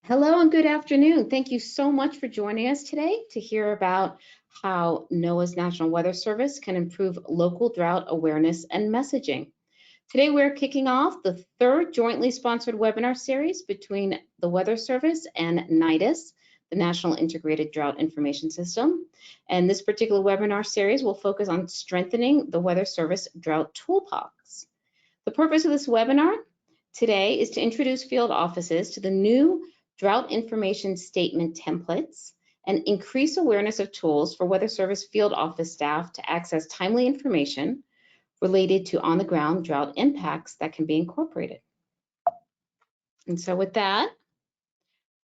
Hello and good afternoon. Thank you so much for joining us today to hear about how NOAA's National Weather Service can improve local drought awareness and messaging. Today we're kicking off the third jointly sponsored webinar series between the Weather Service and NIDIS, the National Integrated Drought Information System. And this particular webinar series will focus on strengthening the Weather Service drought toolbox. The purpose of this webinar today is to introduce field offices to the new Drought Information Statement templates and increase awareness of tools for Weather Service field office staff to access timely information related to on-the-ground drought impacts that can be incorporated. And so with that,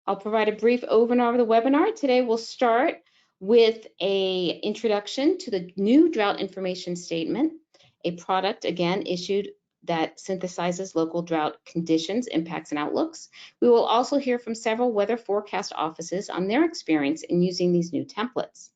I'll provide a brief overview of the webinar. Today we'll start with an introduction to the new Drought Information Statement, a product, again, issued that synthesizes local drought conditions, impacts, and outlooks. We will also hear from several weather forecast offices on their experience in using these new templates.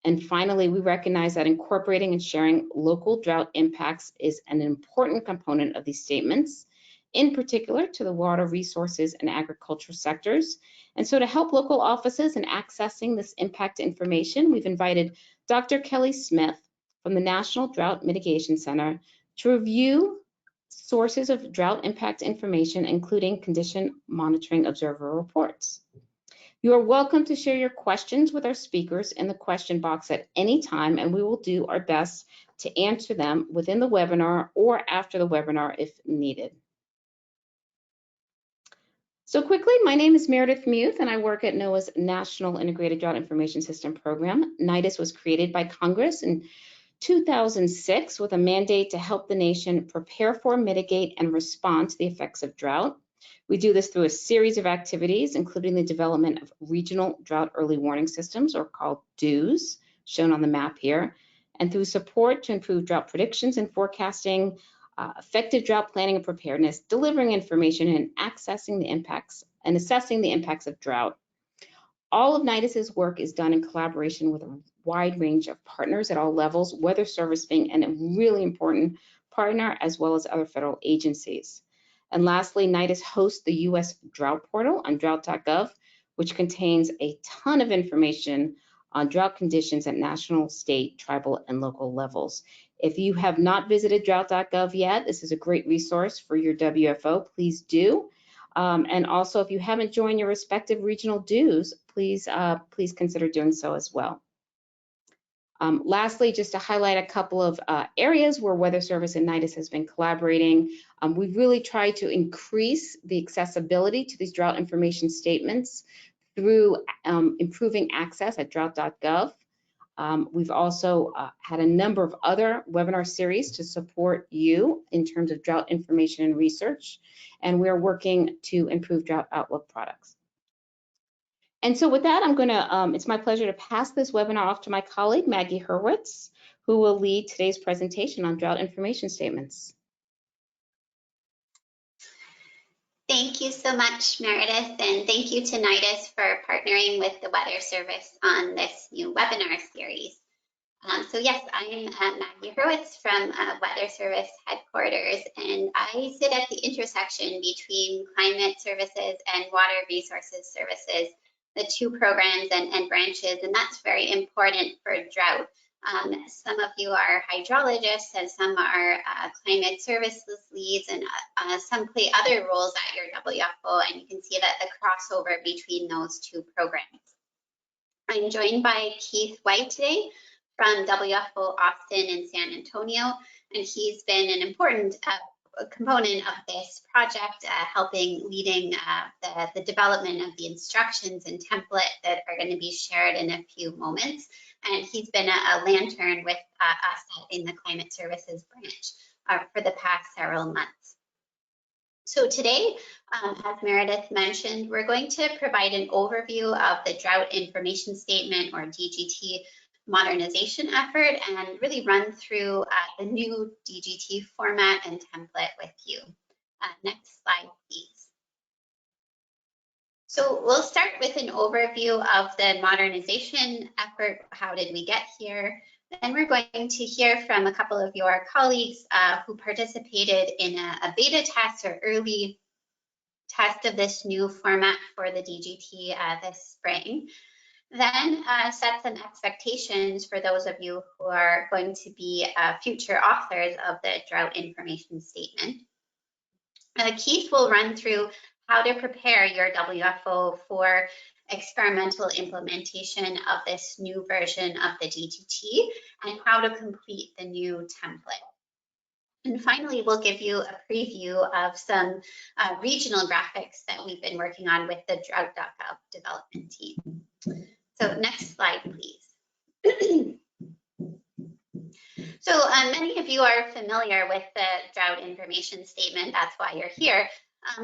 And finally, we recognize that incorporating and sharing local drought impacts is an important component of these statements, in particular to the water resources and agriculture sectors. And so to help local offices in accessing this impact information, we've invited Dr. Helm Smith from the National Drought Mitigation Center to review sources of drought impact information, including condition monitoring observer reports. You are welcome to share your questions with our speakers in the question box at any time, and we will do our best to answer them within the webinar or after the webinar if needed. So quickly, my name is Meredith Knight, and I work at NOAA's National Integrated Drought Information System program. NIDIS was created by Congress in 2006 with a mandate to help the nation prepare for, mitigate, and respond to the effects of drought. We do this through a series of activities, including the development of regional drought early warning systems, or called DEWs, shown on the map here, and through support to improve drought predictions and forecasting, effective drought planning and preparedness, delivering information, and accessing the impacts and assessing the impacts of drought. All of NIDIS's work is done in collaboration with a wide range of partners at all levels, Weather Service being a really important partner, as well as other federal agencies. And lastly, NIDIS hosts the US Drought Portal on drought.gov, which contains a ton of information on drought conditions at national, state, tribal, and local levels. If you have not visited drought.gov yet, this is a great resource for your WFO. Please do. And also, if you haven't joined your respective regional DEWs, please consider doing so as well. Lastly, just to highlight a couple of areas where Weather Service and NIDIS has been collaborating, we've really tried to increase the accessibility to these drought information statements through improving access at drought.gov. We've also had a number of other webinar series to support you in terms of drought information and research, and we're working to improve drought outlook products. And so with that, it's my pleasure to pass this webinar off to my colleague, Maggie Hurwitz, who will lead today's presentation on drought information statements. Thank you so much, Meredith, and thank you to NIDIS for partnering with the Weather Service on this new webinar series. So yes, I'm Maggie Hurwitz from Weather Service headquarters, and I sit at the intersection between climate services and water resources services, the two programs and branches, and that's very important for drought. Some of you are hydrologists and some are climate services leads, and some play other roles at your WFO, and you can see that the crossover between those two programs. I'm joined by Keith White today from WFO Austin and San Antonio, and he's been an important component of this project, leading the development of the instructions and template that are going to be shared in a few moments. And he's been a lantern with us in the Climate Services branch for the past several months. So today, as Meredith mentioned, we're going to provide an overview of the Drought Information Statement, or DGT, modernization effort, and really run through the new DGT format and template with you. Next slide, please. So we'll start with an overview of the modernization effort. How did we get here? Then we're going to hear from a couple of your colleagues who participated in a beta test or early test of this new format for the DGT this spring. Then set some expectations for those of you who are going to be future authors of the Drought Information Statement. Keith will run through how to prepare your WFO for experimental implementation of this new version of the DGT and how to complete the new template. And finally, we'll give you a preview of some regional graphics that we've been working on with the Drought.gov development team. So next slide, please. So many of you are familiar with the Drought Information Statement. That's why you're here.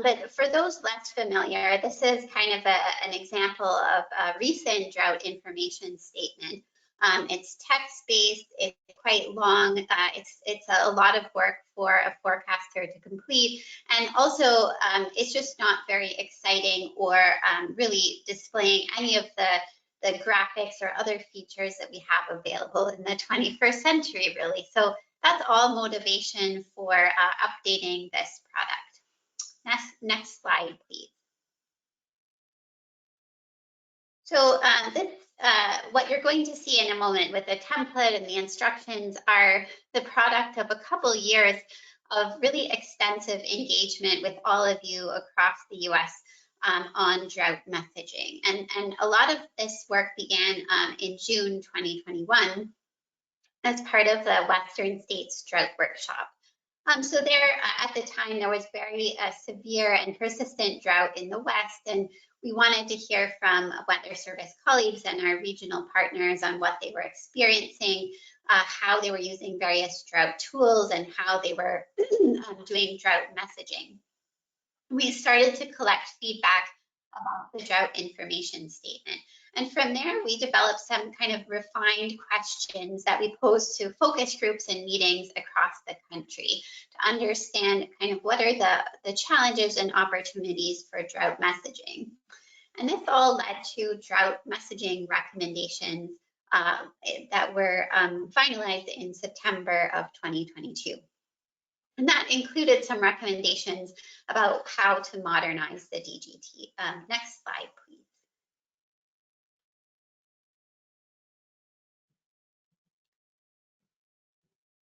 But for those less familiar, this is kind of an example of a recent Drought Information Statement. It's text-based, it's quite long, it's a lot of work for a forecaster to complete, and also it's just not very exciting or really displaying any of the graphics or other features that we have available in the 21st century, really. So that's all motivation for updating this product. Next slide, please. So what you're going to see in a moment with the template and the instructions are the product of a couple years of really extensive engagement with all of you across the U.S. On drought messaging. And a lot of this work began in June 2021 as part of the Western States Drought Workshop. So there, at the time, there was very severe and persistent drought in the West, and we wanted to hear from Weather Service colleagues and our regional partners on what they were experiencing, how they were using various drought tools, and how they were doing drought messaging. We started to collect feedback about the Drought Information Statement. And from there, we developed some kind of refined questions that we posed to focus groups and meetings across the country to understand kind of what are the challenges and opportunities for drought messaging. And this all led to drought messaging recommendations that were finalized in September of 2022. And that included some recommendations about how to modernize the DGT. Next slide, please.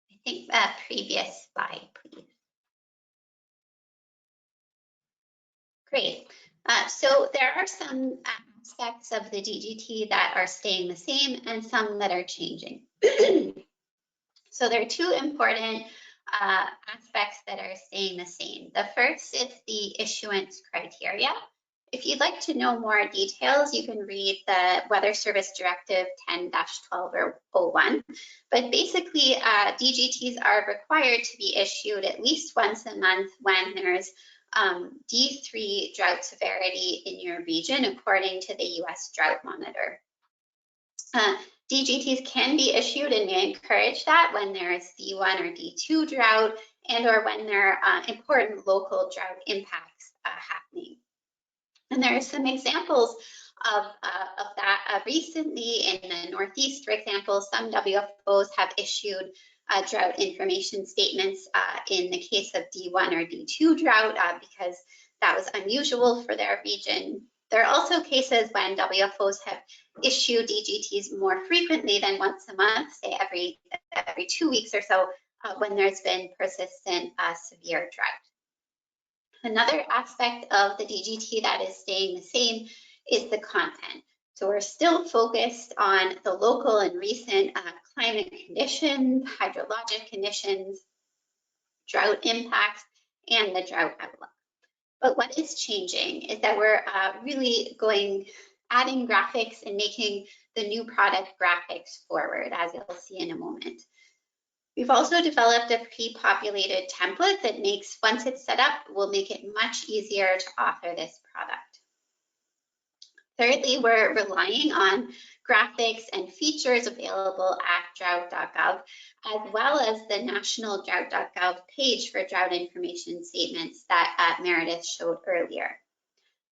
I think previous slide, please. Great. So there are some aspects of the DGT that are staying the same and some that are changing. So there are two important aspects that are staying the same. The first is the issuance criteria. If you'd like to know more details, you can read the Weather Service Directive 10-1201. But basically, DGTs are required to be issued at least once a month when there's D3 drought severity in your region, according to the US Drought Monitor. DGTs can be issued, and we encourage that when there is D1 or D2 drought and or when there are important local drought impacts happening. And there are some examples of that recently in the Northeast, for example. Some WFOs have issued drought information statements in the case of D1 or D2 drought because that was unusual for their region. There are also cases when WFOs have issued DGTs more frequently than once a month, say every 2 weeks or so, when there's been persistent severe drought. Another aspect of the DGT that is staying the same is the content. So we're still focused on the local and recent climate conditions, hydrologic conditions, drought impacts, and the drought outlook. But what is changing is that we're really adding graphics and making the new product graphics forward, as you'll see in a moment. We've also developed a pre-populated template that makes, once it's set up, will make it much easier to author this product. Thirdly, we're relying on graphics and features available at drought.gov, as well as the National Drought.gov page for drought information statements that Meredith showed earlier.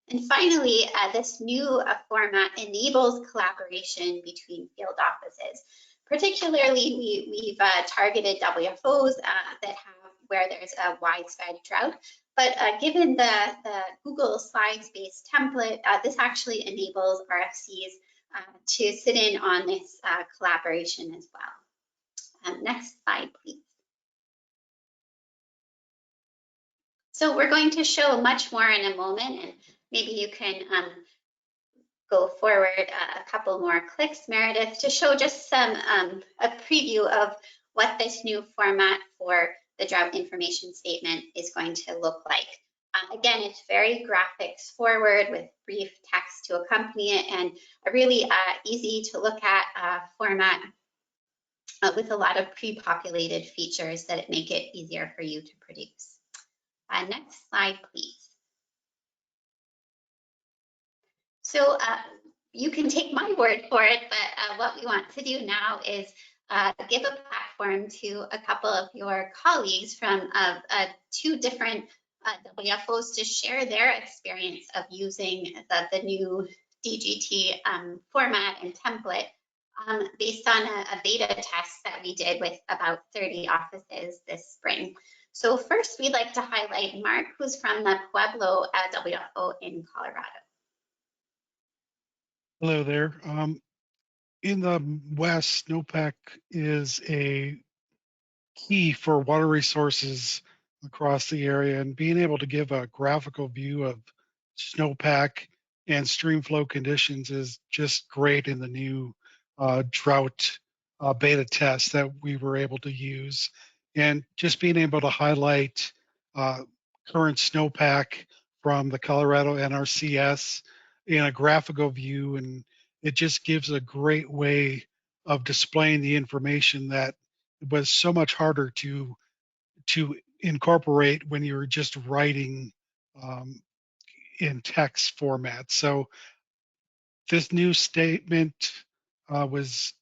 And finally, this new format enables collaboration between field offices. Particularly, we've targeted WFOs that have where there's a widespread drought, But given the Google Slides-based template, this actually enables RFCs to sit in on this collaboration as well. Next slide, please. So we're going to show much more in a moment, and maybe you can go forward a couple more clicks, Meredith, to show just some a preview of what this new format for the Drought Information Statement is going to look like. Again, it's very graphics forward with brief text to accompany it, and a really easy to look at format with a lot of pre-populated features that make it easier for you to produce. Next slide, please. So you can take my word for it, but what we want to do now is give a platform to a couple of your colleagues from 2 different WFOs to share their experience of using the new DGT format and template based on a beta test that we did with about 30 offices this spring. So first, we'd like to highlight Mark, who's from the Pueblo WFO in Colorado. Hello there. In the West, snowpack is a key for water resources across the area, and being able to give a graphical view of snowpack and stream flow conditions is just great in the new drought beta test that we were able to use. And just being able to highlight current snowpack from the Colorado NRCS in a graphical view, and it just gives a great way of displaying the information that was so much harder to incorporate when you were just writing in text format. So this new statement was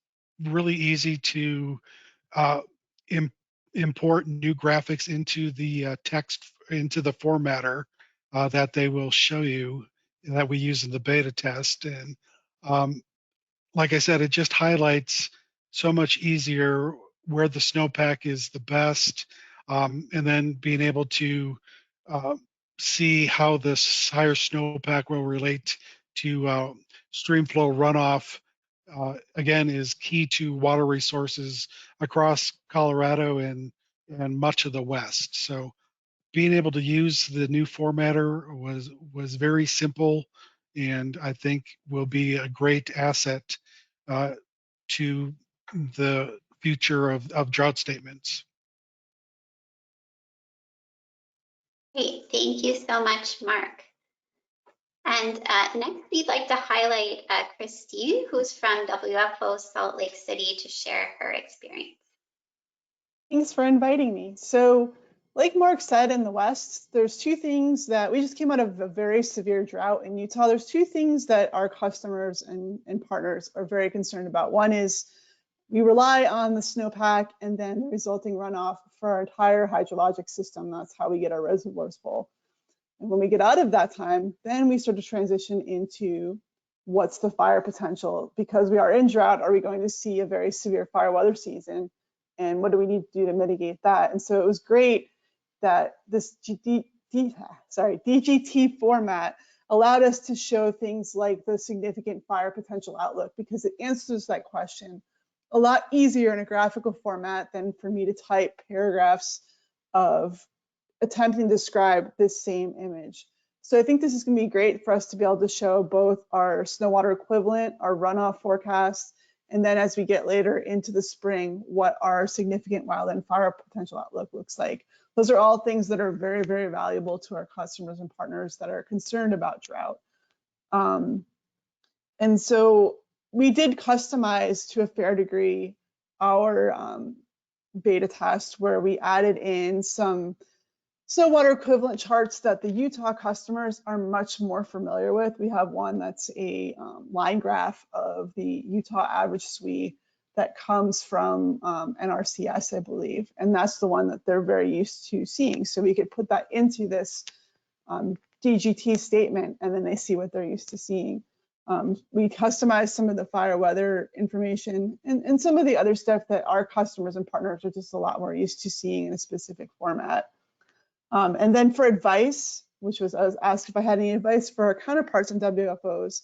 really easy to import new graphics into the text, into the formatter that they will show you, that we use in the beta test. And like I said, it just highlights so much easier where the snowpack is the best, and then being able to see how this higher snowpack will relate to stream flow runoff, again, is key to water resources across Colorado and much of the West. So being able to use the new formatter was very simple, and I think will be a great asset to the future of drought statements. Great, thank you so much, Mark. And next, we'd like to highlight Christine, who's from WFO Salt Lake City, to share her experience. Thanks for inviting me. So, like Mark said, in the West, there's 2 things that we just came out of a very severe drought in Utah. There's 2 things that our customers and partners are very concerned about. One is we rely on the snowpack and then the resulting runoff for our entire hydrologic system. That's how we get our reservoirs full. And when we get out of that time, then we start to transition into what's the fire potential. Because we are in drought, are we going to see a very severe fire weather season? And what do we need to do to mitigate that? And so it was great that this DGT format allowed us to show things like the significant fire potential outlook, because it answers that question a lot easier in a graphical format than for me to type paragraphs of attempting to describe this same image. So I think this is going to be great for us to be able to show both our snow water equivalent, our runoff forecast, and then as we get later into the spring, what our significant wildland fire potential outlook looks like. Those are all things that are very, very valuable to our customers and partners that are concerned about drought. And so we did customize to a fair degree our beta test, where we added in some snow water equivalent charts that the Utah customers are much more familiar with. We have one that's a line graph of the Utah average SWE that comes from NRCS, I believe, and that's the one that they're very used to seeing. So we could put that into this DGT statement, and then they see what they're used to seeing. We customized some of the fire weather information and some of the other stuff that our customers and partners are just a lot more used to seeing in a specific format. And then for advice, which was, I was asked if I had any advice for our counterparts in WFOs.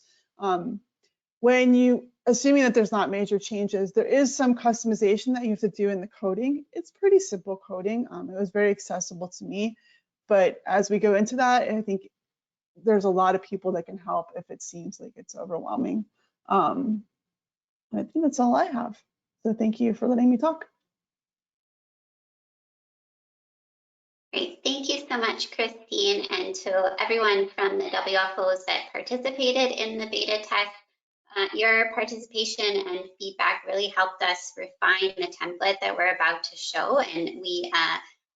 When you, assuming that there's not major changes, there is some customization that you have to do in the coding. It's pretty simple coding. It was very accessible to me. But as we go into that, I think there's a lot of people that can help if it seems like it's overwhelming. I think that's all I have. So thank you for letting me talk. Great, thank you so much, Christine, and to everyone from the WFOs that participated in the beta test. Your participation and feedback really helped us refine the template that we're about to show, and we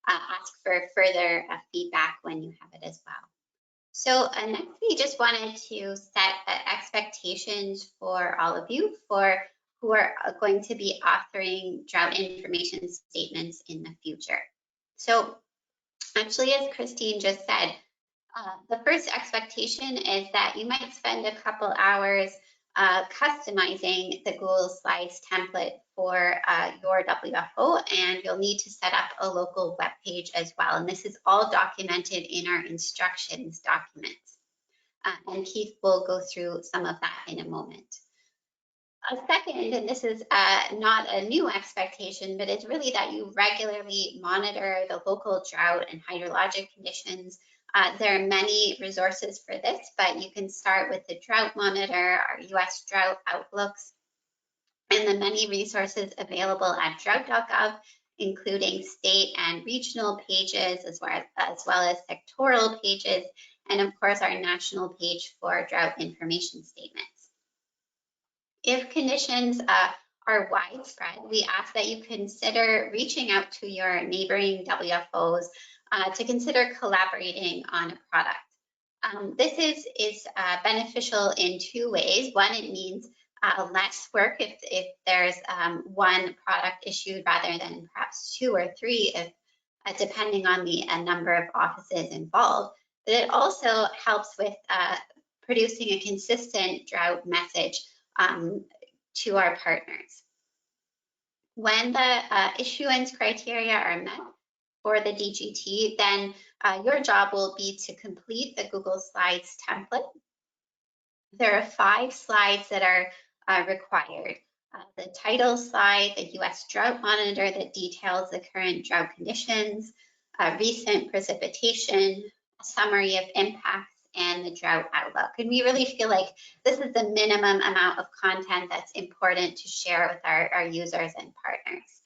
ask for further feedback when you have it as well. So next, we just wanted to set expectations for all of you who are going to be authoring drought information statements in the future. So actually, as Christine just said, the first expectation is that you might spend a couple hours customizing the Google Slides template for your WFO, and you'll need to set up a local web page as well. And this is all documented in our instructions documents. And Keith will go through some of that in a moment. A second, and this is not a new expectation, but it's really that you regularly monitor the local drought and hydrologic conditions. There are many resources for this, but you can start with the Drought Monitor, our US Drought Outlooks, and the many resources available at drought.gov, including state and regional pages, as well as sectoral pages, and of course our national page for drought information statements. If conditions are widespread, we ask that you consider reaching out to your neighboring WFOs to consider collaborating on a product. This is beneficial in two ways. One, it means less work if there's one product issued rather than perhaps two or three, if depending on the number of offices involved. But it also helps with producing a consistent drought message to our partners. When the issuance criteria are met for the DGT, then your job will be to complete the Google Slides template. There are 5 slides that are required. The title slide, the US Drought Monitor that details the current drought conditions, recent precipitation, a summary of impacts, and the drought outlook. And we really feel like this is the minimum amount of content that's important to share with our users and partners.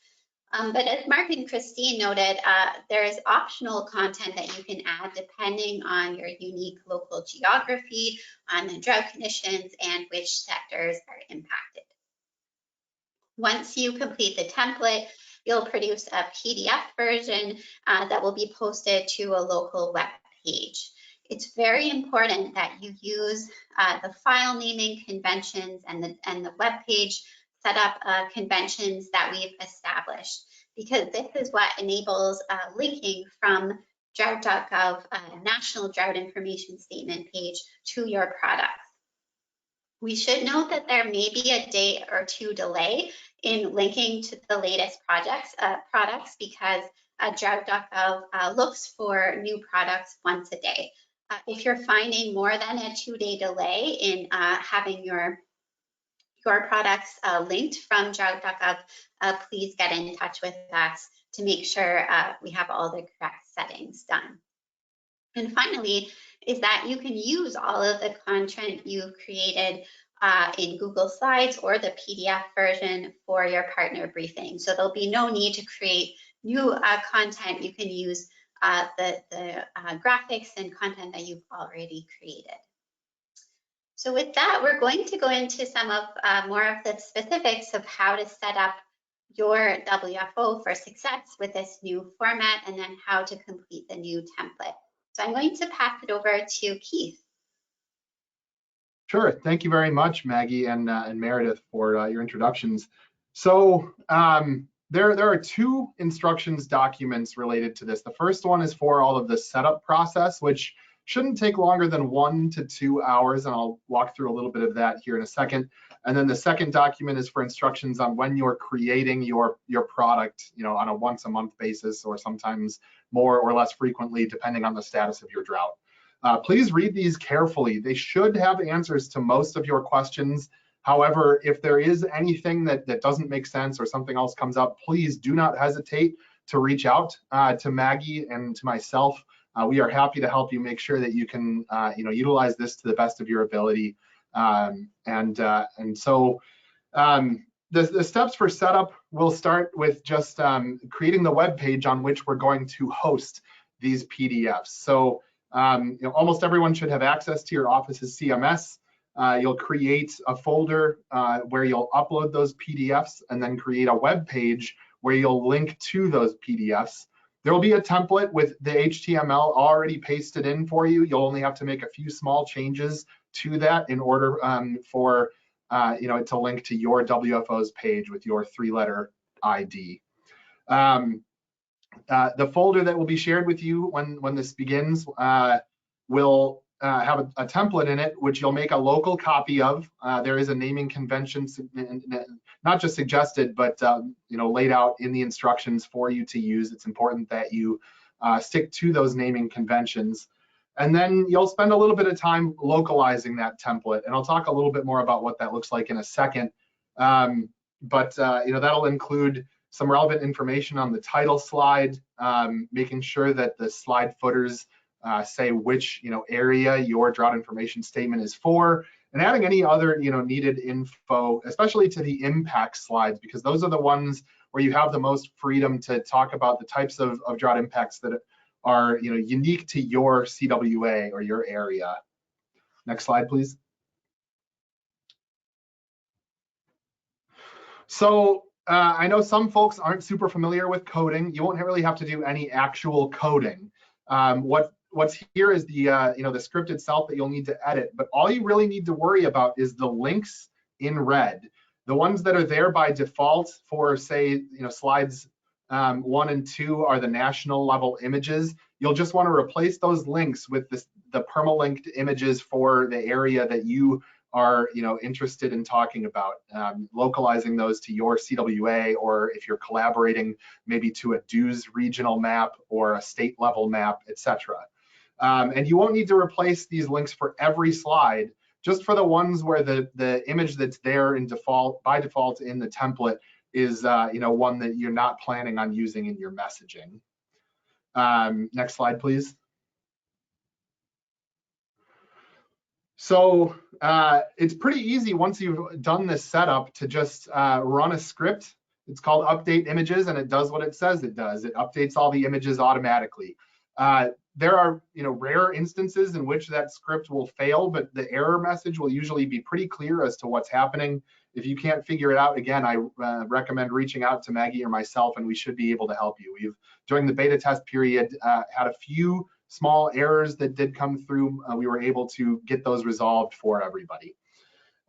But as Mark and Christine noted, there's optional content that you can add depending on your unique local geography, on the drought conditions, and which sectors are impacted. Once you complete the template, you'll produce a PDF version that will be posted to a local web page. It's very important that you use the file naming conventions and the web page setup conventions that we've established, because this is what enables linking from drought.gov National Drought Information Statement page to your products. We should note that there may be a day or two delay in linking to the latest products because drought.gov looks for new products once a day. If you're finding more than a 2-day delay in having your products linked from drought.gov, please get in touch with us to make sure we have all the correct settings done. And finally, is that you can use all of the content you've created in Google Slides or the PDF version for your partner briefing. So there'll be no need to create new content. You can use the graphics and content that you've already created. So with that, we're going to go into some of more of the specifics of how to set up your WFO for success with this new format, and then how to complete the new template. So I'm going to pass it over to Keith. Sure. Thank you very much, Maggie and Meredith, for your introductions. So there are 2 instructions documents related to this. The first one is for all of the setup process, which Shouldn't take longer than 1 to 2 hours, and I'll walk through a little bit of that here in a second. And then the second document is for instructions on when you're creating your product, on a once-a-month basis, or sometimes more or less frequently, depending on the status of your drought. Please read these carefully. They should have answers to most of your questions. However, if there is anything that doesn't make sense or something else comes up, please do not hesitate to reach out to Maggie and to myself. We are happy to help you make sure that you can utilize this to the best of your ability. So the steps for setup will start with just creating the web page on which we're going to host these PDFs. So almost everyone should have access to your office's CMS. You'll create a folder where you'll upload those PDFs, and then create a web page where you'll link to those PDFs. There will be a template with the HTML already pasted in for you. You'll only have to make a few small changes to that in order for it to link to your WFOs page with your 3-letter ID. The folder that will be shared with you when this begins will have a template in it, which you'll make a local copy of. There is a naming convention, not just suggested, but laid out in the instructions for you to use. It's important that you stick to those naming conventions. And then you'll spend a little bit of time localizing that template. And I'll talk a little bit more about what that looks like in a second. That'll include some relevant information on the title slide, making sure that the slide footers say which area your drought information statement is for, and adding any other needed info, especially to the impact slides, because those are the ones where you have the most freedom to talk about the types of drought impacts that are unique to your CWA or your area. Next slide, please. So I know some folks aren't super familiar with coding. You won't really have to do any actual coding. What's here is the script itself that you'll need to edit, but all you really need to worry about is the links in red. The ones that are there by default for, say, slides 1 and 2 are the national level images. You'll just want to replace those links with the permalinked images for the area that you are interested in talking about, localizing those to your CWA, or if you're collaborating, maybe to a DEWS regional map or a state level map, etc. And you won't need to replace these links for every slide, just for the ones where the image that's there by default in the template is one that you're not planning on using in your messaging. Next slide, please. So it's pretty easy once you've done this setup to just run a script. It's called update images, and it does what it says it does. It updates all the images automatically. There are rare instances in which that script will fail, but the error message will usually be pretty clear as to what's happening. If you can't figure it out, again, I recommend reaching out to Maggie or myself, and we should be able to help you. We've, during the beta test period, had a few small errors that did come through. We were able to get those resolved for everybody.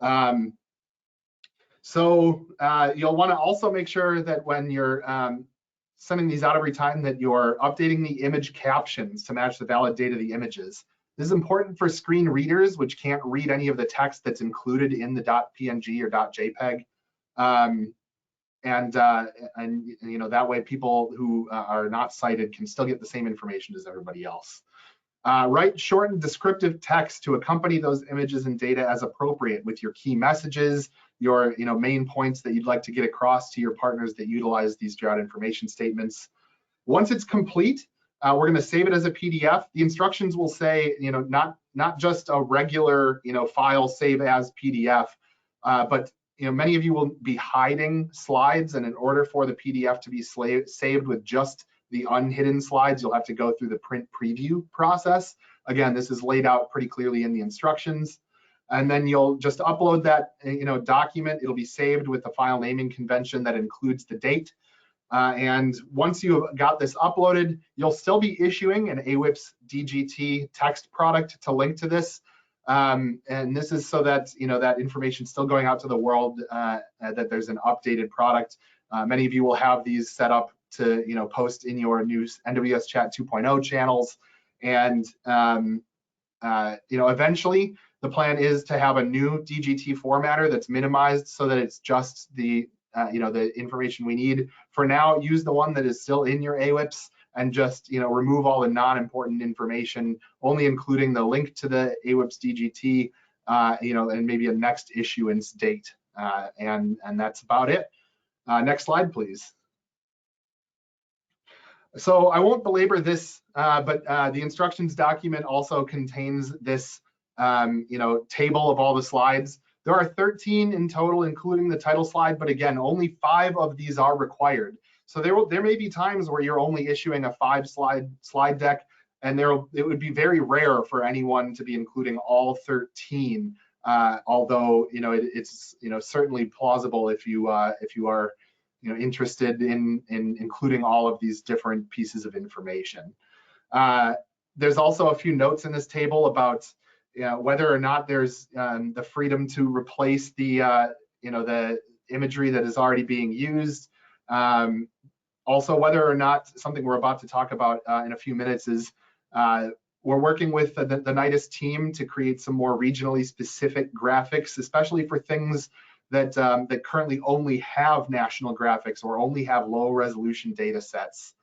You'll want to also make sure that when you're sending these out every time, that you're updating the image captions to match the valid date of the images. This is important for screen readers, which can't read any of the text that's included in the .png or .jpeg. That way people who are not sighted can still get the same information as everybody else. Write short and descriptive text to accompany those images and data as appropriate, with your key messages, your main points that you'd like to get across to your partners that utilize these drought information statements. Once it's complete, we're going to save it as a PDF. The instructions will say, not just a regular, file save as PDF, but many of you will be hiding slides, and in order for the PDF to be saved with just the unhidden slides, you'll have to go through the print preview process. Again, this is laid out pretty clearly in the instructions. And then you'll just upload that document. It'll be saved with the file naming convention that includes the date. And once you've got this uploaded, you'll still be issuing an AWIPS DGT text product to link to this. And this is so that that information is still going out to the world, that there's an updated product. Many of you will have these set up to post in your new NWS Chat 2.0 channels, and eventually the plan is to have a new DGT formatter that's minimized so that it's just the the information we need. For now, use the one that is still in your AWIPS and just remove all the non-important information, only including the link to the AWIPS DGT, and maybe a next issuance date, and that's about it. Next slide, please. So I won't belabor this, but the instructions document also contains this table of all the slides. There are 13 in total, including the title slide, but again, only 5 of these are required. So there may be times where you're only issuing a 5-slide deck, and it would be very rare for anyone to be including all 13. Although it's certainly plausible if you are interested in including all of these different pieces of information. There's also a few notes in this table about whether or not there's the freedom to replace the the imagery that is already being used. Also, whether or not, something we're about to talk about in a few minutes, is we're working with the NIDIS team to create some more regionally specific graphics, especially for things that that currently only have national graphics or only have low resolution data sets.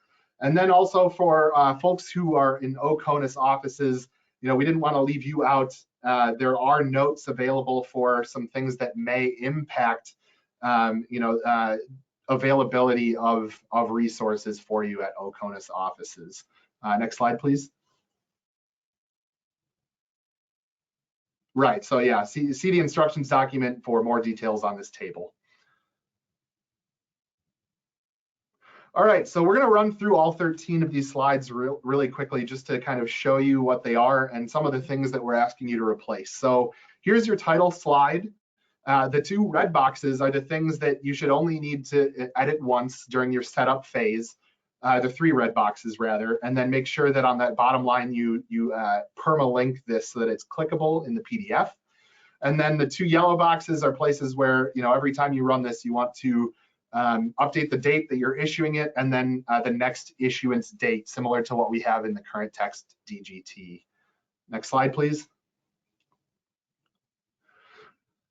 And then also for folks who are in OCONUS offices, we didn't want to leave you out. There are notes available for some things that may impact availability of resources for you at OCONUS offices. Next slide, please. Right, so yeah, see the instructions document for more details on this table. All right, so we're gonna run through all 13 of these slides really quickly just to kind of show you what they are and some of the things that we're asking you to replace. So here's your title slide. The 2 red boxes are the things that you should only need to edit once during your setup phase. The 3 red boxes rather, and then make sure that on that bottom line you permalink this so that it's clickable in the PDF. And then the 2 yellow boxes are places where every time you run this, you want to update the date that you're issuing it, and then the next issuance date, similar to what we have in the current text DGT. Next slide, please.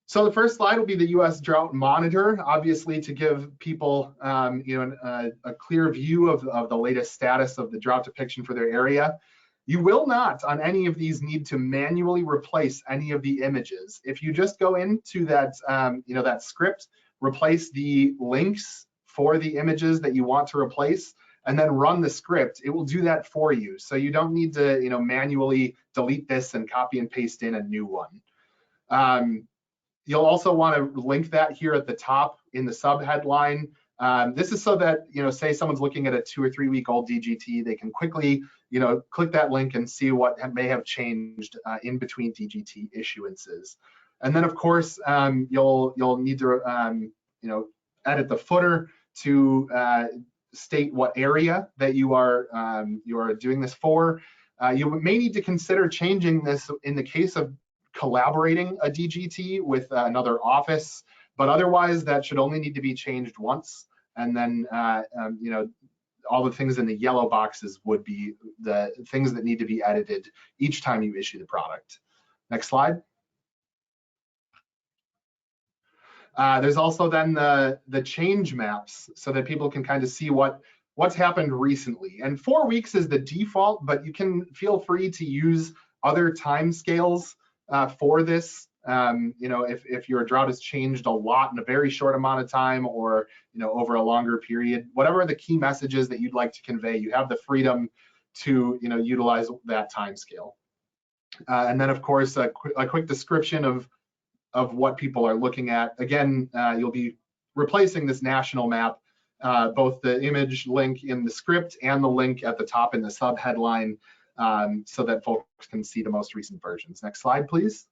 So the first slide will be the U.S. Drought Monitor, obviously to give people a clear view of the latest status of the drought depiction for their area. You will not on any of these need to manually replace any of the images. If you just go into that that script, replace the links for the images that you want to replace, and then run the script, it will do that for you. So you don't need to manually delete this and copy and paste in a new one. You'll also want to link that here at the top in the subheadline. This is so that, say someone's looking at a 2 or 3 week old DGT, they can quickly, click that link and see what may have changed in between DGT issuances. And then, of course, you'll need to, edit the footer to state what area that you are doing this for. You may need to consider changing this in the case of collaborating a DGT with another office, but otherwise that should only need to be changed once. And then, all the things in the yellow boxes would be the things that need to be edited each time you issue the product. Next slide. There's also then the change maps so that people can kind of see what's happened recently. And 4 weeks is the default, but you can feel free to use other time scales for this. If your drought has changed a lot in a very short amount of time, or over a longer period, whatever the key messages that you'd like to convey, you have the freedom to utilize that time scale. And then, of course, a quick description of what people are looking at. Again, you'll be replacing this national map, both the image link in the script and the link at the top in the subheadline, so that folks can see the most recent versions. Next slide, please.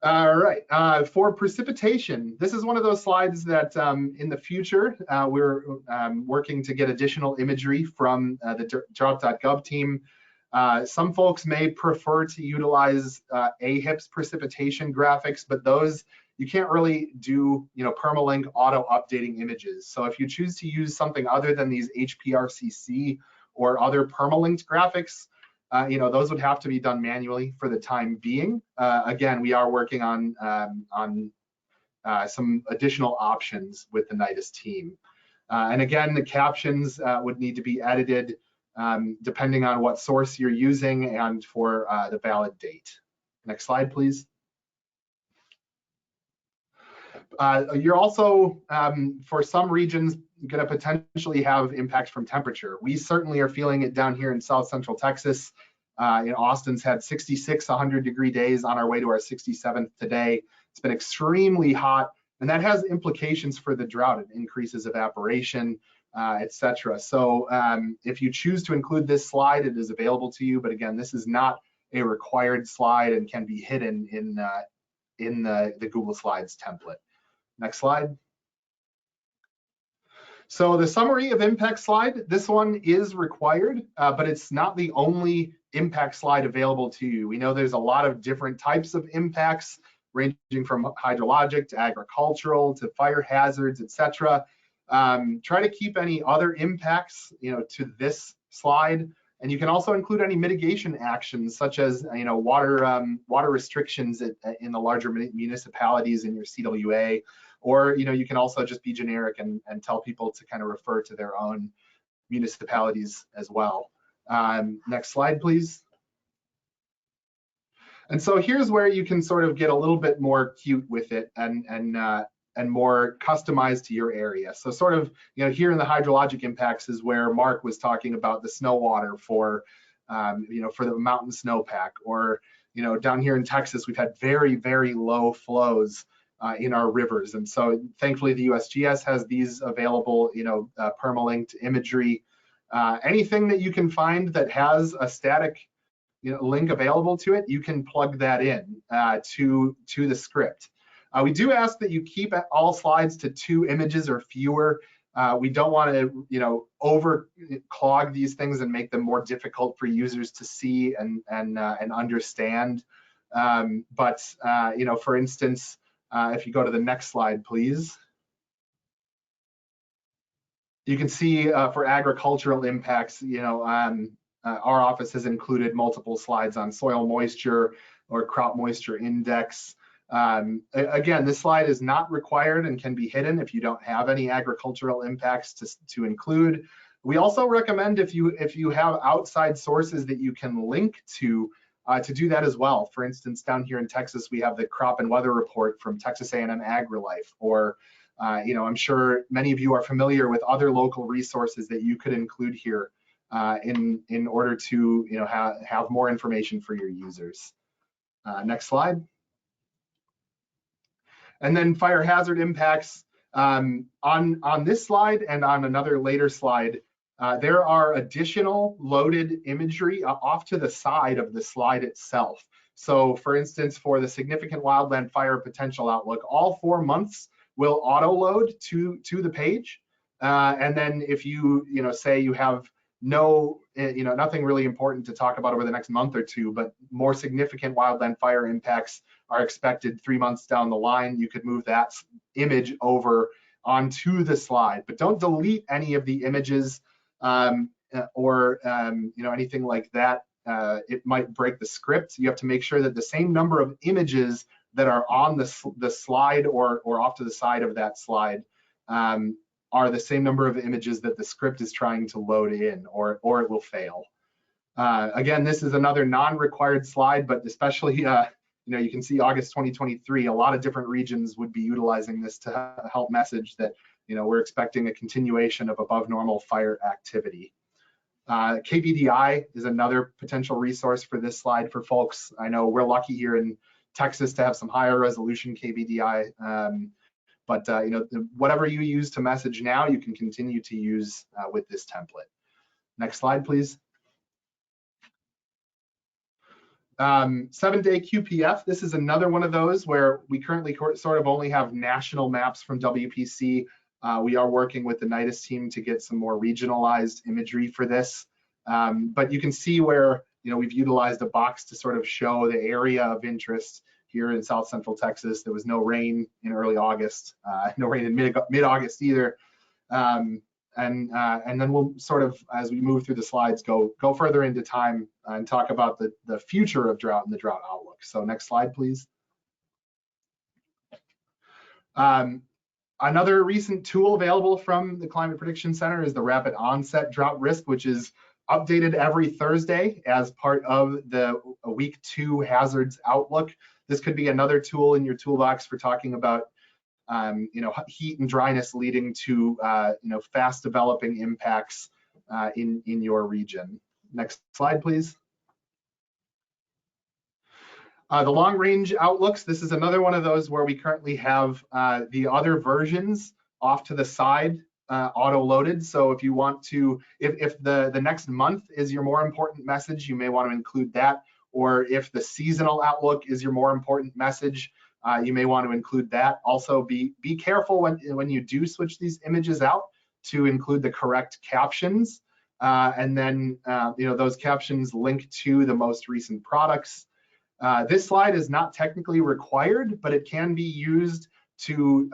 All right, for precipitation, this is one of those slides that in the future, we're working to get additional imagery from the drought.gov team. Some folks may prefer to utilize AHIP's precipitation graphics, but those you can't really do permalink auto updating images. So if you choose to use something other than these HPRCC or other permalinked graphics, those would have to be done manually for the time being. Again, we are working on some additional options with the NIDIS team. And again, the captions would need to be edited depending on what source you're using and for the valid date. Next slide, please. You're also, for some regions, going to potentially have impacts from temperature. We certainly are feeling it down here in South Central Texas. Austin's had 66 100-degree days, on our way to our 67th today. It's been extremely hot, and that has implications for the drought. It increases evaporation, etc. So if you choose to include this slide, it is available to you. But again, this is not a required slide and can be hidden in the Google Slides template. Next slide. So the summary of impact slide, this one is required, but it's not the only impact slide available to you. We know there's a lot of different types of impacts, ranging from hydrologic to agricultural to fire hazards, etc. Try to keep any other impacts, to this slide, and you can also include any mitigation actions, such as water restrictions in the larger municipalities in your CWA, or you can also just be generic and tell people to kind of refer to their own municipalities as well. Next slide, please. And so here's where you can sort of get a little bit more cute with it and more customized to your area. So sort of, here in the hydrologic impacts is where Mark was talking about the snow water for the mountain snowpack, or, down here in Texas, we've had very, very low flows in our rivers. And so thankfully the USGS has these available, permalinked imagery. Anything that you can find that has a static link available to it, you can plug that in to the script. We do ask that you keep all slides to 2 images or fewer. We don't want to, over clog these things and make them more difficult for users to see and understand. For instance, if you go to the next slide, please. You can see for agricultural impacts, our office has included multiple slides on soil moisture or crop moisture index. Again, this slide is not required and can be hidden if you don't have any agricultural impacts to include. We also recommend if you have outside sources that you can link to do that as well. For instance, down here in Texas, we have the Crop and Weather Report from Texas A&M AgriLife, or I'm sure many of you are familiar with other local resources that you could include here in order to have more information for your users. Next slide. And then fire hazard impacts. On this slide and on another later slide, there are additional loaded imagery off to the side of the slide itself. So for instance, for the significant wildland fire potential outlook, all 4 months will auto load to the page. And then if you say you have nothing really important to talk about over the next month or two, but more significant wildland fire impacts are expected 3 months down the line, you could move that image over onto the slide. But don't delete any of the images or anything like that. It might break the script. You have to make sure that the same number of images that are on the slide or off to the side of that slide are the same number of images that the script is trying to load in, or it will fail. Again, this is another non-required slide, but especially you can see August 2023, a lot of different regions would be utilizing this to help message that we're expecting a continuation of above normal fire activity. KBDI is another potential resource for this slide for folks. I know we're lucky here in Texas to have some higher resolution KBDI, but whatever you use to message now, you can continue to use with this template. Next slide, please. Sevenday QPF, this is another one of those where we currently sort of only have national maps from WPC. We are working with the NIDIS team to get some more regionalized imagery for this. But you can see where we've utilized a box to sort of show the area of interest here in South Central Texas. There was no rain in early August, no rain in mid-August either. and then we'll sort of, as we move through the slides, go further into time and talk about the future of drought and the drought outlook. So next slide, please. Another recent tool available from the Climate Prediction Center is the Rapid Onset Drought Risk, which is updated every Thursday as part of the week 2 hazards outlook. This could be another tool in your toolbox for talking about heat and dryness leading to fast developing impacts in your region. Next slide, please. The long range outlooks, this is another one of those where we currently have the other versions off to the side auto loaded. So if you want to, if the next month is your more important message, you may want to include that. Or if the seasonal outlook is your more important message, you may want to include that. Also be careful when you do switch these images out to include the correct captions. And then those captions link to the most recent products. This slide is not technically required, but it can be used to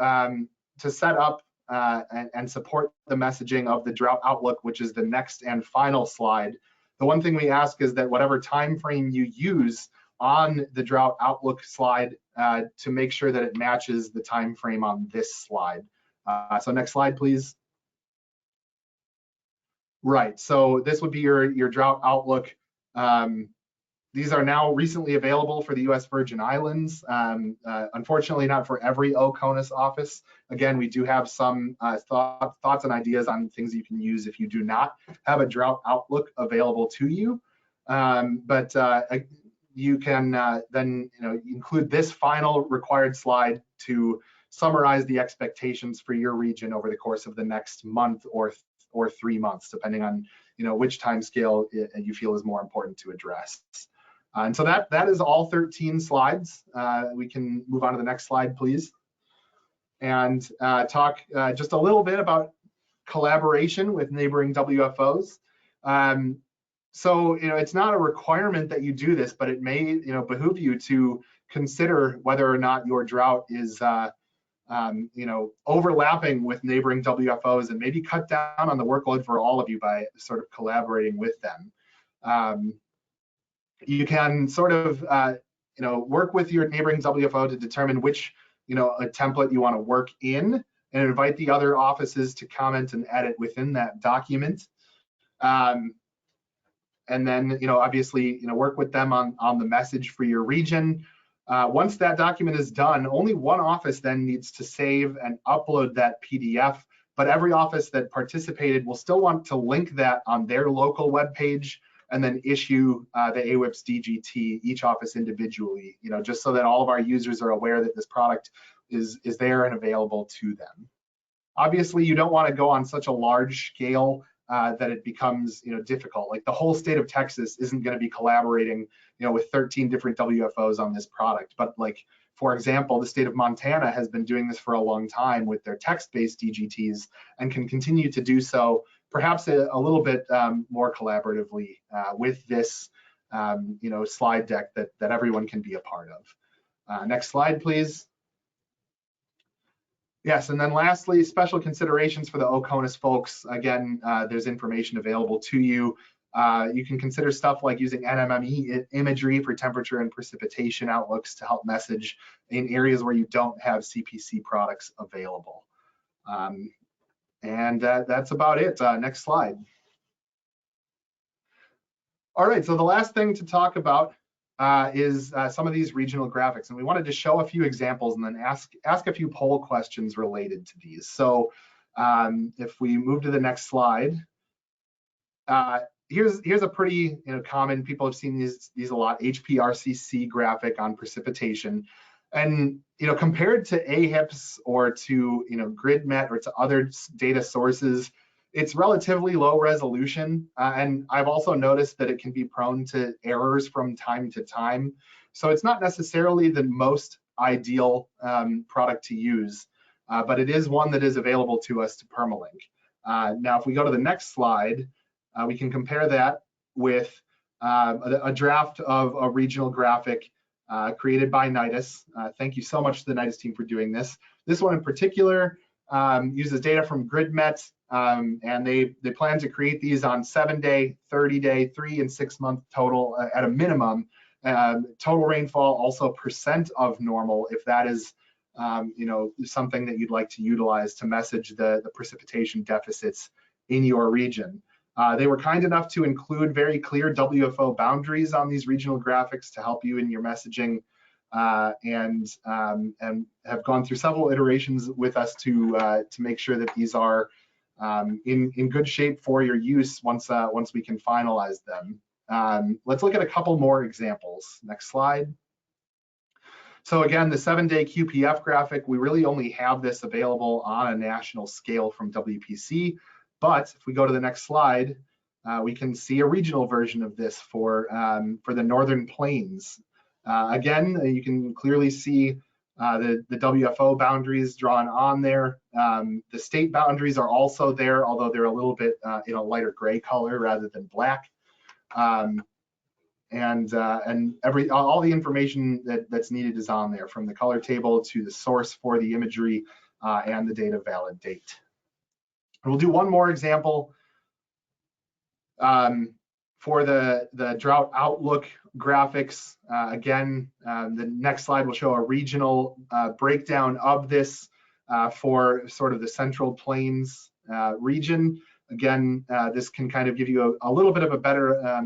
set up and support the messaging of the drought outlook, which is the next and final slide. The one thing we ask is that whatever time frame you use on the drought outlook slide to make sure that it matches the time frame on this slide. So next slide, please. Right, so this would be your drought outlook. These are now recently available for the US Virgin Islands. Unfortunately, not for every OCONUS office. Again, we do have some thoughts and ideas on things you can use if you do not have a drought outlook available to you. But you can then include this final required slide to summarize the expectations for your region over the course of the next month or 3 months, depending on which time scale you feel is more important to address. And so that is all 13 slides. We can move on to the next slide, please, and talk just a little bit about collaboration with neighboring WFOs. So it's not a requirement that you do this, but it may behoove you to consider whether or not your drought is overlapping with neighboring WFOs, and maybe cut down on the workload for all of you by sort of collaborating with them. You can sort of work with your neighboring WFO to determine which a template you want to work in, and invite the other offices to comment and edit within that document. And then obviously work with them on the message for your region. Once that document is done, only one office then needs to save and upload that PDF, but every office that participated will still want to link that on their local web page and then issue the AWIPS DGT, each office individually, just so that all of our users are aware that this product is there and available to them. Obviously, you don't want to go on such a large scale that it becomes difficult. Like the whole state of Texas isn't going to be collaborating with 13 different WFOs on this product. But like, for example, the state of Montana has been doing this for a long time with their text-based DGTs and can continue to do so perhaps a little bit more collaboratively with this slide deck that everyone can be a part of. Next slide, please. Yes, and then lastly, special considerations for the OCONUS folks. Again, there's information available to you. You can consider stuff like using NMME imagery for temperature and precipitation outlooks to help message in areas where you don't have CPC products available. And that's about it. Next slide. All right, so the last thing to talk about is some of these regional graphics, and we wanted to show a few examples and then ask a few poll questions related to these. So if we move to the next slide, here's a pretty common, people have seen these a lot, HPRCC graphic on precipitation. And compared to AHIPS or to GridMet or to other data sources, it's relatively low resolution. And I've also noticed that it can be prone to errors from time to time. So it's not necessarily the most ideal product to use, but it is one that is available to us to permalink. Now, if we go to the next slide, we can compare that with a draft of a regional graphic created by NIDIS. Thank you so much to the NIDIS team for doing this. This one in particular uses data from GridMet And they plan to create these on 7-day, 30-day, 3 and 6 month total at a minimum. Total rainfall, also percent of normal, if that is something that you'd like to utilize to message the precipitation deficits in your region. They were kind enough to include very clear WFO boundaries on these regional graphics to help you in your messaging, and have gone through several iterations with us to make sure that these are in good shape for your use once we can finalize them. Let's look at a couple more examples. Next slide. So again, the 7-day QPF graphic, we really only have this available on a national scale from WPC, but if we go to the next slide, we can see a regional version of this for the Northern Plains. Again, you can clearly see the WFO boundaries drawn on there. The state boundaries are also there, although they're a little bit in a lighter gray color rather than black. And all the information that's needed is on there, from the color table to the source for the imagery and the data valid date. And we'll do one more example for the drought outlook graphics. Again, the next slide will show a regional breakdown of this for sort of the Central Plains region. Again, this can kind of give you a little bit of a better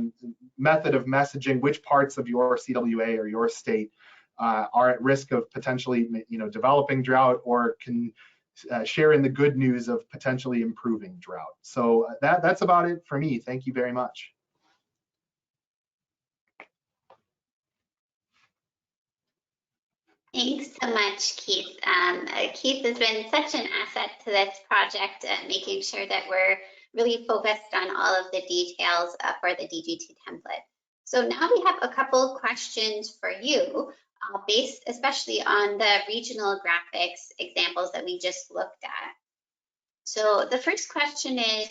method of messaging which parts of your CWA or your state are at risk of potentially, developing drought, or can share in the good news of potentially improving drought. So that's about it for me. Thank you very much. Thanks so much, Keith. Keith has been such an asset to this project, making sure that we're really focused on all of the details for the DGT template. So now we have a couple questions for you, based especially on the regional graphics examples that we just looked at. So the first question is,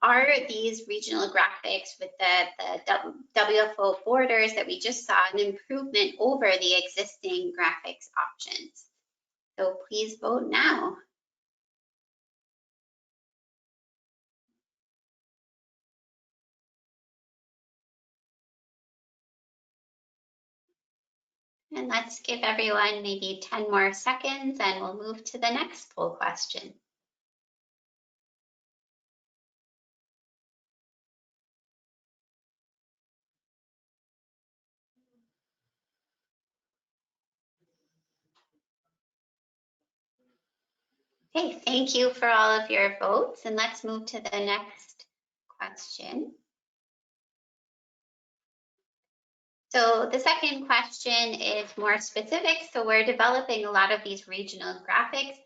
are these regional graphics with the WFO borders that we just saw an improvement over the existing graphics options? So please vote now. And let's give everyone maybe 10 more seconds and we'll move to the next poll question. Okay, thank you for all of your votes, and let's move to the next question. So the second question is more specific. So we're developing a lot of these regional graphics.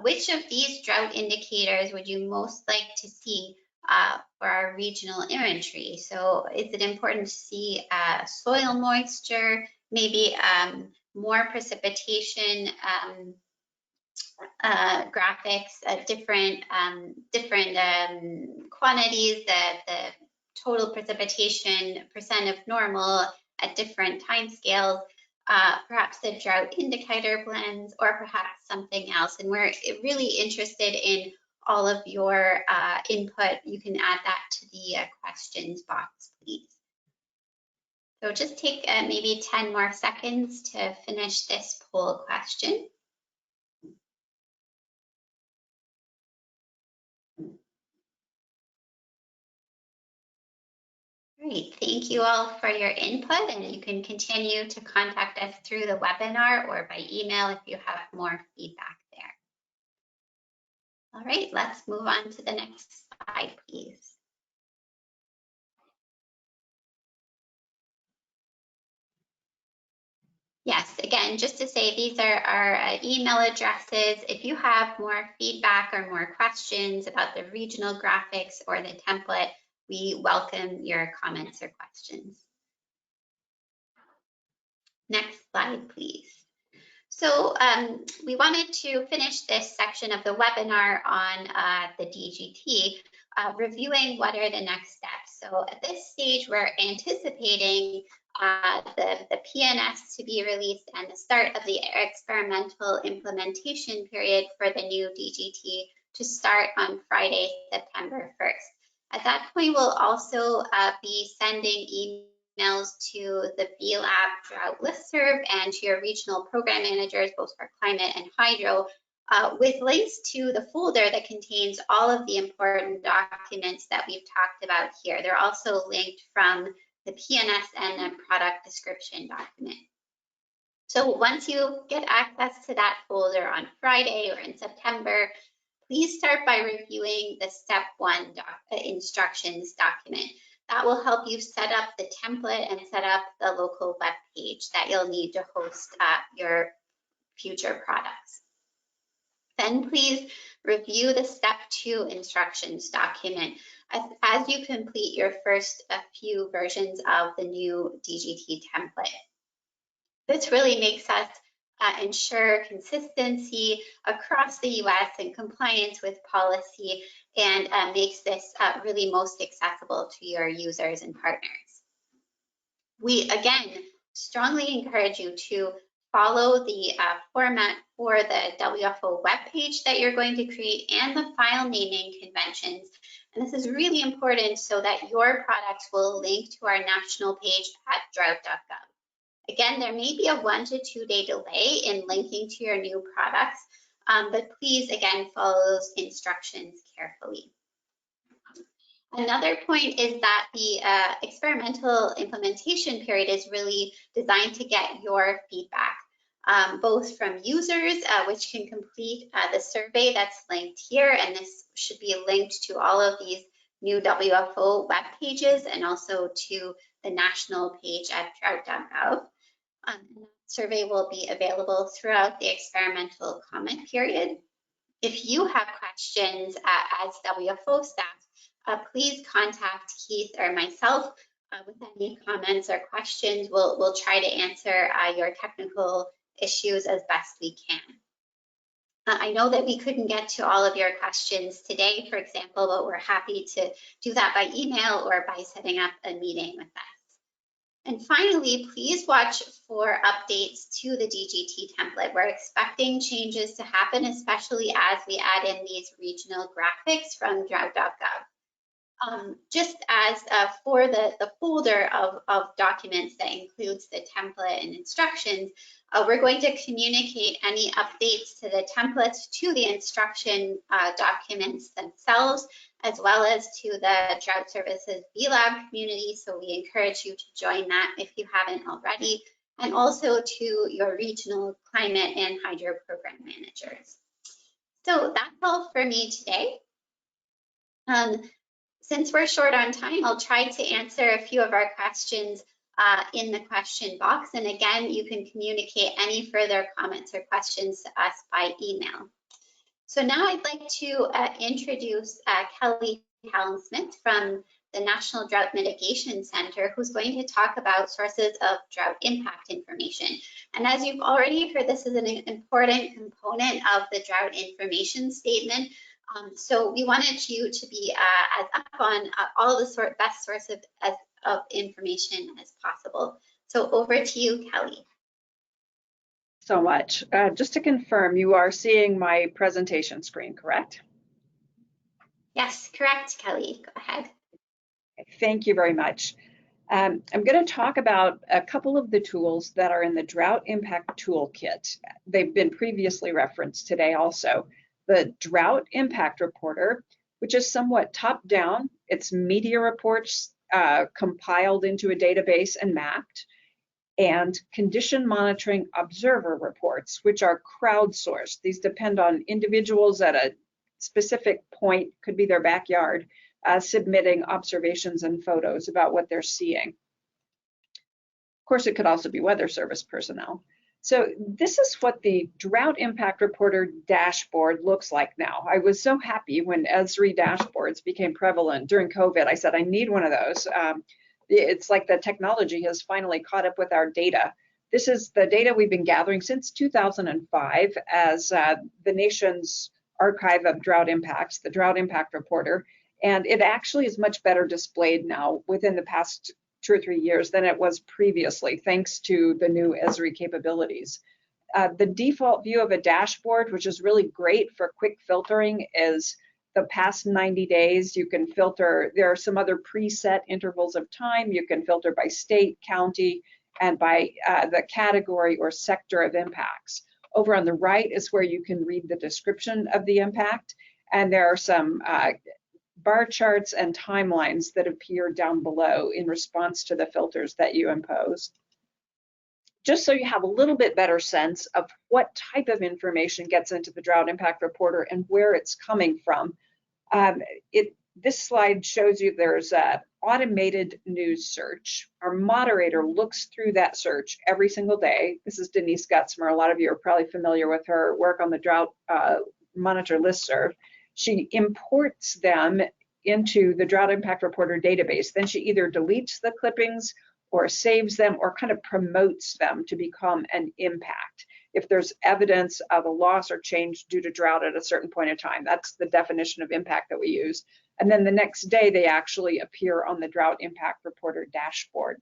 Which of these drought indicators would you most like to see for our regional imagery? So is it important to see soil moisture, maybe more precipitation graphics, different quantities, the total precipitation percent of normal at different time scales, perhaps the drought indicator blends, or perhaps something else. And we're really interested in all of your input. You can add that to the questions box, please. So just take maybe 10 more seconds to finish this poll question. Great, thank you all for your input, and you can continue to contact us through the webinar or by email if you have more feedback there. All right, let's move on to the next slide, please. Yes, again, just to say, these are our email addresses. If you have more feedback or more questions about the regional graphics or the template, we welcome your comments or questions. Next slide, please. So we wanted to finish this section of the webinar on the DGT, reviewing what are the next steps. So at this stage, we're anticipating the PNS to be released and the start of the experimental implementation period for the new DGT to start on Friday, September 1st. At that point, we'll also be sending emails to the BLAB Drought Listserv and to your regional program managers, both for climate and hydro, with links to the folder that contains all of the important documents that we've talked about here. They're also linked from the PNS and the product description document. So once you get access to that folder on Friday or in September, please start by reviewing the Step 1 instructions document. That will help you set up the template and set up the local web page that you'll need to host your future products. Then please review the Step 2 instructions document as you complete your first few versions of the new DGT template. This really makes us ensure consistency across the US and compliance with policy, and makes this really most accessible to your users and partners. We, again, strongly encourage you to follow the format for the WFO webpage that you're going to create and the file naming conventions. And this is really important so that your products will link to our national page at drought.gov. Again, there may be a 1 to 2 day delay in linking to your new products, but please, again, follow those instructions carefully. Another point is that the experimental implementation period is really designed to get your feedback, both from users, which can complete the survey that's linked here, and this should be linked to all of these new WFO web pages and also to the national page at drought.gov. The survey will be available throughout the experimental comment period. If you have questions as WFO staff, please contact Keith or myself with any comments or questions. We'll try to answer your technical issues as best we can. I know that we couldn't get to all of your questions today, for example, but we're happy to do that by email or by setting up a meeting with us. And finally, please watch for updates to the DGT template. We're expecting changes to happen, especially as we add in these regional graphics from drought.gov. Just as for the folder of documents that includes the template and instructions, we're going to communicate any updates to the templates to the instruction documents themselves, as well as to the Drought Services BLAB community. So we encourage you to join that if you haven't already, and also to your regional climate and hydro program managers. So that's all for me today. Since we're short on time, I'll try to answer a few of our questions in the question box. And again, you can communicate any further comments or questions to us by email. So now I'd like to introduce Kelly Helm Smith from the National Drought Mitigation Center, who's going to talk about sources of drought impact information. And as you've already heard, this is an important component of the Drought Information Statement. So we wanted you to be as up on all the best source of information as possible. So over to you, Kelly. So much. Just to confirm, you are seeing my presentation screen, correct? Yes, correct, Kelly. Go ahead. Thank you very much. I'm going to talk about a couple of the tools that are in the Drought Impact Toolkit. They've been previously referenced today also. The Drought Impact Reporter, which is somewhat top-down. It's media reports compiled into a database and mapped, and Condition Monitoring Observer reports, which are crowdsourced. These depend on individuals at a specific point, could be their backyard, submitting observations and photos about what they're seeing. Of course, it could also be Weather Service personnel. So this is what the Drought Impact Reporter dashboard looks like now. I was so happy when ESRI dashboards became prevalent during COVID. I said, I need one of those. It's like the technology has finally caught up with our data. This is the data we've been gathering since 2005 as the nation's archive of drought impacts, the Drought Impact Reporter. And it actually is much better displayed now within the past 2 or 3 years than it was previously, thanks to the new ESRI capabilities. The default view of a dashboard, which is really great for quick filtering, is the past 90 days. You can filter, there are some other preset intervals of time. You can filter by state, county, and by the category or sector of impacts. Over on the right is where you can read the description of the impact, and there are some bar charts and timelines that appear down below in response to the filters that you impose. Just so you have a little bit better sense of what type of information gets into the Drought Impact Reporter and where it's coming from. This slide shows you there's an automated news search. Our moderator looks through that search every single day. This is Denise Gutzmer. A lot of you are probably familiar with her work on the Drought Monitor listserv. She imports them into the Drought Impact Reporter database. Then she either deletes the clippings or saves them or kind of promotes them to become an impact if there's evidence of a loss or change due to drought at a certain point in time. That's the definition of impact that we use. And then the next day, they actually appear on the Drought Impact Reporter dashboard.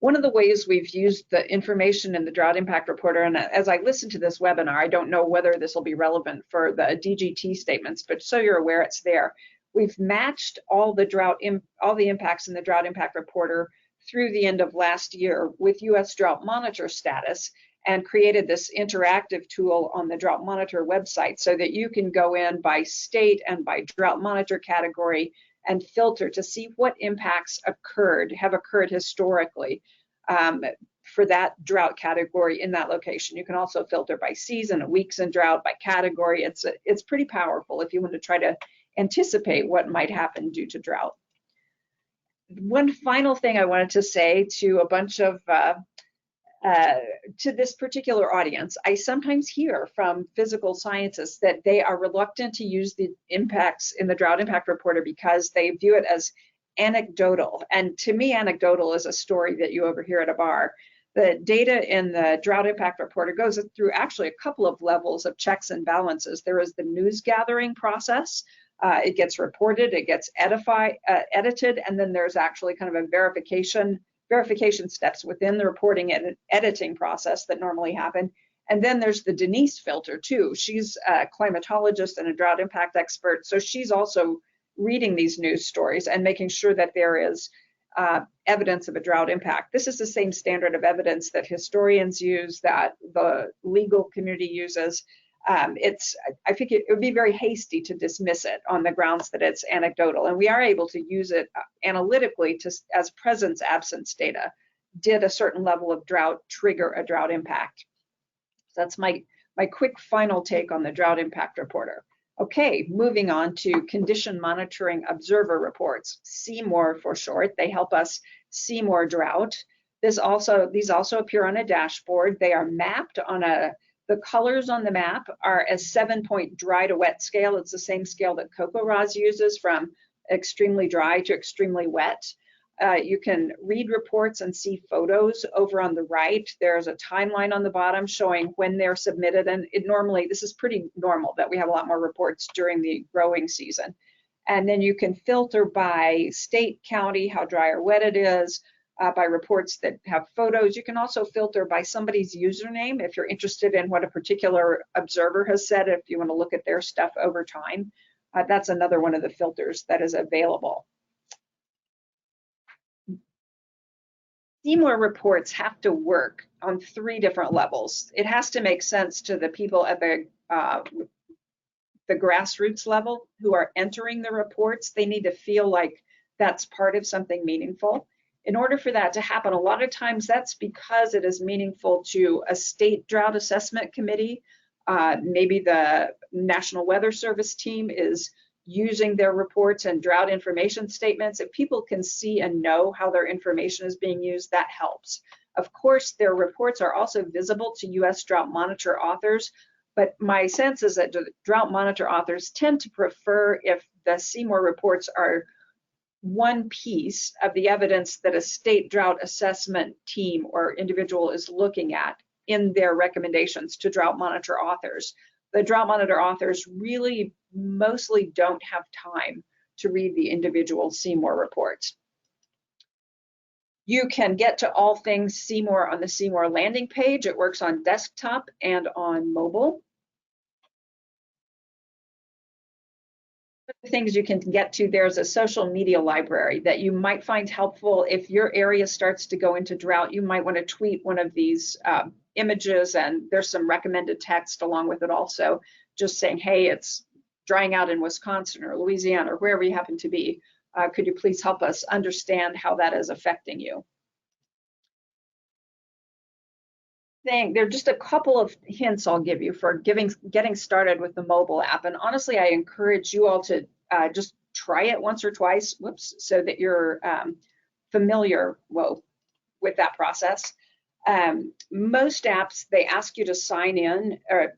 One of the ways we've used the information in the Drought Impact Reporter, and as I listen to this webinar, I don't know whether this will be relevant for the DGT statements, but so you're aware it's there. We've matched all the impacts in the Drought Impact Reporter through the end of last year with US Drought Monitor status, and created this interactive tool on the Drought Monitor website so that you can go in by state and by Drought Monitor category and filter to see what impacts have occurred historically for that drought category in that location. You can also filter by season, weeks in drought, by category. It's pretty powerful if you want to try to anticipate what might happen due to drought. One final thing I wanted to say to a bunch of to this particular audience, I sometimes hear from physical scientists that they are reluctant to use the impacts in the Drought Impact Reporter because they view it as anecdotal. And to me, anecdotal is a story that you overhear at a bar. The data in the Drought Impact Reporter goes through actually a couple of levels of checks and balances. There is the news gathering process. It gets reported, it gets edited, and then there's actually kind of a verification steps within the reporting and editing process that normally happen. And then there's the Denise filter too. She's a climatologist and a drought impact expert. So she's also reading these news stories and making sure that there is evidence of a drought impact. This is the same standard of evidence that historians use, that the legal community uses. I think it would be very hasty to dismiss it on the grounds that it's anecdotal, and we are able to use it analytically as presence-absence data. Did a certain level of drought trigger a drought impact? So that's my quick final take on the Drought Impact Reporter. Okay, moving on to Condition Monitoring Observer Reports, CMOR for short. They help us see more drought. These also appear on a dashboard. They are mapped on the colors on the map are a 7-point dry to wet scale. It's the same scale that CocoRa's uses, from extremely dry to extremely wet. You can read reports and see photos over on the right. There's a timeline on the bottom showing when they're submitted, and this is pretty normal that we have a lot more reports during the growing season. And then you can filter by state, county, how dry or wet it is, by reports that have photos. You can also filter by somebody's username if you're interested in what a particular observer has said, if you want to look at their stuff over time. That's another one of the filters that is available. CMOR reports have to work on 3 different levels. It has to make sense to the people at the grassroots level who are entering the reports. They need to feel like that's part of something meaningful. In order for that to happen, a lot of times that's because it is meaningful to a state drought assessment committee. Maybe the National Weather Service team is using their reports and drought information statements. If people can see and know how their information is being used, that helps. Of course, their reports are also visible to US Drought Monitor authors, but my sense is that the Drought Monitor authors tend to prefer if the CMOR reports are one piece of the evidence that a state drought assessment team or individual is looking at in their recommendations to Drought Monitor authors. The Drought Monitor authors really mostly don't have time to read the individual CMOR reports. You can get to all things CMOR on the CMOR landing page. It works on desktop and on mobile. The things you can get to, there's a social media library that you might find helpful. If your area starts to go into drought, you might want to tweet one of these images, and there's some recommended text along with it also, just saying, hey, it's drying out in Wisconsin or Louisiana or wherever you happen to be. Could you please help us understand how that is affecting you? There are just a couple of hints I'll give you for getting started with the mobile app. And honestly, I encourage you all to just try it once or twice, so that you're familiar with that process. Most apps, they ask you to sign in, or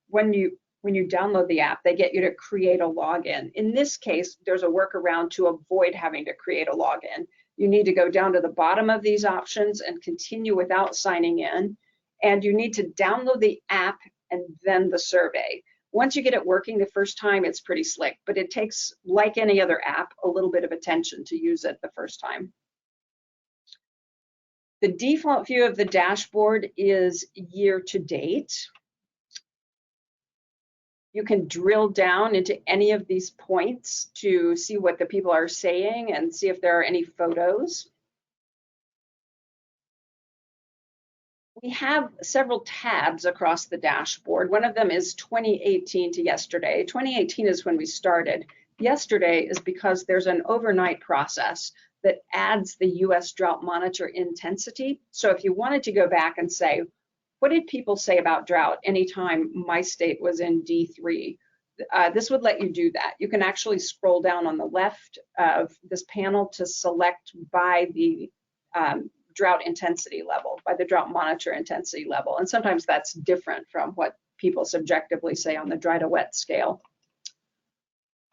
when you download the app, they get you to create a login. In this case, there's a workaround to avoid having to create a login. You need to go down to the bottom of these options and continue without signing in. And you need to download the app and then the survey. Once you get it working the first time, it's pretty slick, but it takes, like any other app, a little bit of attention to use it the first time. The default view of the dashboard is year to date. You can drill down into any of these points to see what the people are saying and see if there are any photos. We have several tabs across the dashboard. One of them is 2018 to yesterday. 2018 is when we started. Yesterday is because there's an overnight process that adds the US Drought Monitor intensity. So if you wanted to go back and say, what did people say about drought anytime my state was in D3? This would let you do that. You can actually scroll down on the left of this panel to select by the drought intensity level, by the drought monitor intensity level. And sometimes that's different from what people subjectively say on the dry to wet scale.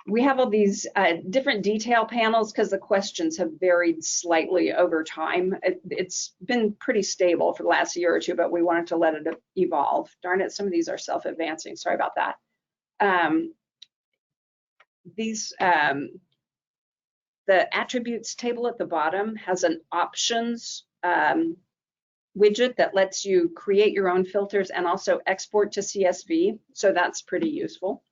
We have all these different detail panels because the questions have varied slightly over time. It's been pretty stable for the last year or two, but we wanted to let it evolve. Darn it, some of these are self-advancing. Sorry about that. The attributes table at the bottom has an options widget that lets you create your own filters and also export to CSV. So that's pretty useful.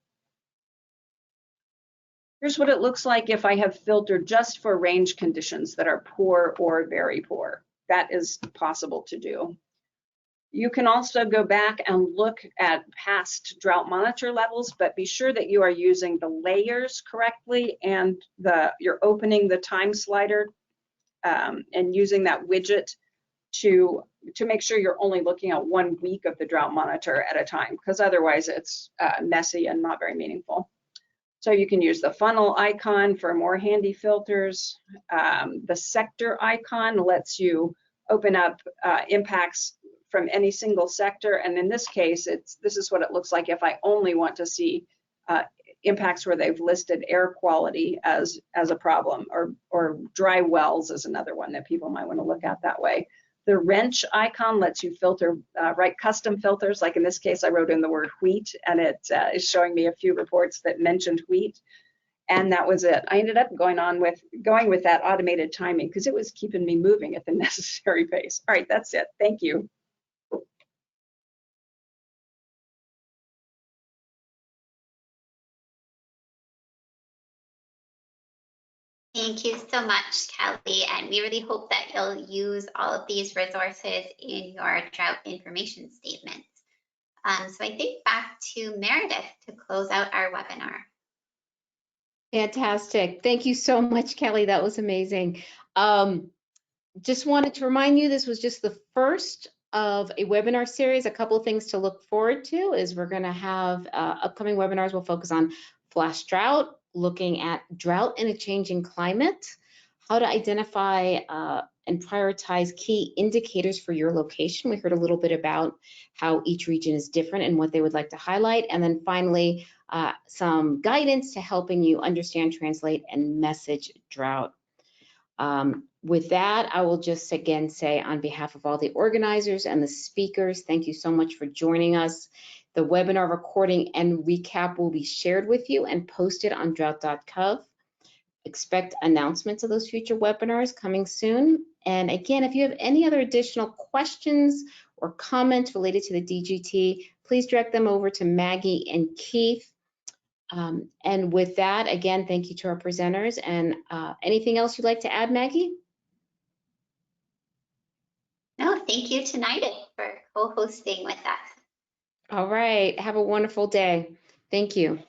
Here's what it looks like if I have filtered just for range conditions that are poor or very poor. That is possible to do. You can also go back and look at past drought monitor levels, but be sure that you are using the layers correctly and you're opening the time slider and using that widget to make sure you're only looking at 1 week of the drought monitor at a time, because otherwise it's messy and not very meaningful. So you can use the funnel icon for more handy filters. The sector icon lets you open up impacts from any single sector. And in this case, this is what it looks like if I only want to see impacts where they've listed air quality as a problem, or dry wells is another one that people might want to look at that way. The wrench icon lets you filter, write custom filters. Like in this case, I wrote in the word wheat, and it is showing me a few reports that mentioned wheat. And that was it. I ended up going with that automated timing because it was keeping me moving at the necessary pace. All right, that's it. Thank you. Thank you so much, Kelly, and we really hope that you'll use all of these resources in your drought information statements. So I think back to Meredith to close out our webinar. Fantastic. Thank you so much, Kelly. That was amazing. Just wanted to remind you, this was just the first of a webinar series. A couple of things to look forward to is we're going to have upcoming webinars will focus on flash drought, looking at drought in a changing climate, how to identify and prioritize key indicators for your location. We heard a little bit about how each region is different and what they would like to highlight. And then finally, some guidance to helping you understand, translate, and message drought. With that, I will just again say on behalf of all the organizers and the speakers, thank you so much for joining us. The webinar recording and recap will be shared with you and posted on drought.gov. expect announcements of those future webinars coming soon. And again, if you have any other additional questions or comments related to the DGT, please direct them over to Maggie and Keith. And with that, again, thank you to our presenters. And anything else you'd like to add, Maggie? No, thank you to NIDIS for co-hosting with us. All right. Have a wonderful day. Thank you.